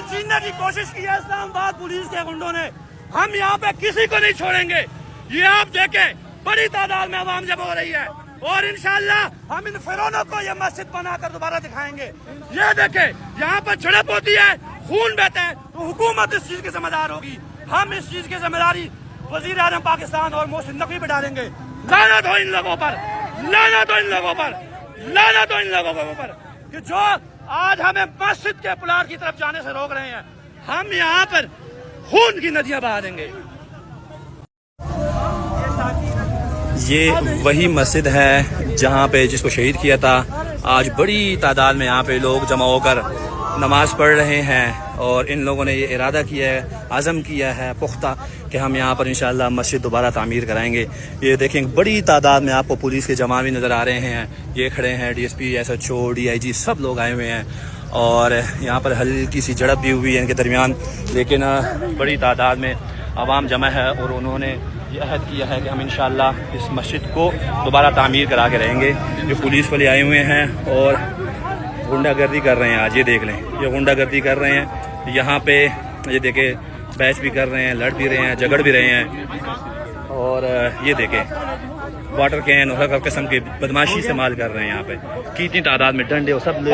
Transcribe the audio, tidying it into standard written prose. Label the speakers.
Speaker 1: छीनने की कोशिश की है इस्लामाबाद पुलिस के गुंडों ने। हम यहाँ पे किसी को नहीं छोड़ेंगे। ये आप देखें बड़ी तादाद में आवाम जब हो रही है और इंशाअल्लाह हम इन फिरौनों को ये मस्जिद बनाकर दोबारा दिखाएंगे। ये देखें यहाँ पर झड़प होती है, खून बहता है, तो हुकूमत इस चीज की जिम्मेदार होगी। हम इस चीज की जिम्मेदारी वजीर आज़म पाकिस्तान और मोहसिन नकवी पे डालेंगे। लानत हो इन लोगों पर, लानत हो इन लोगों पर, लानत हो इन लोगों के ऊपर कि जो आज हमें मस्जिद के पुलार की तरफ जाने से रोक रहे हैं। हम यहाँ पर खून की नदियां बहा देंगे।
Speaker 2: ये वही मस्जिद है जहाँ पे जिसको शहीद किया था। आज बड़ी तादाद में यहाँ पे लोग जमा होकर नमाज पढ़ रहे हैं और इन लोगों ने ये इरादा किया है, आज़म किया है पुख्ता कि हम यहाँ पर इंशाअल्लाह मस्जिद दोबारा तामीर कराएंगे। ये देखें बड़ी तादाद में आपको पुलिस के जवान भी नज़र आ रहे हैं। ये खड़े हैं DSP, SHO, DIG सब लोग आए हुए हैं और यहाँ पर हल्की सी झड़प भी हुई है इनके दरमियान, लेकिन बड़ी तादाद में आवाम जमा है और उन्होंने ये अहद किया है कि हम इंशाअल्लाह इस मस्जिद को दोबारा तामीर करा के रहेंगे। जो पुलिस वाले आए हुए हैं और गुंडागर्दी कर रहे हैं, आज ये देख लें, ये गुंडागर्दी कर रहे हैं। यहाँ पे ये देखें बहस भी कर रहे हैं, लड़ भी रहे हैं, झगड़ भी रहे हैं और ये देखें वाटर कैन और हर किस्म की बदमाशी इस्तेमाल कर रहे हैं। यहाँ पे कितनी तादाद में डंडे और सब लोग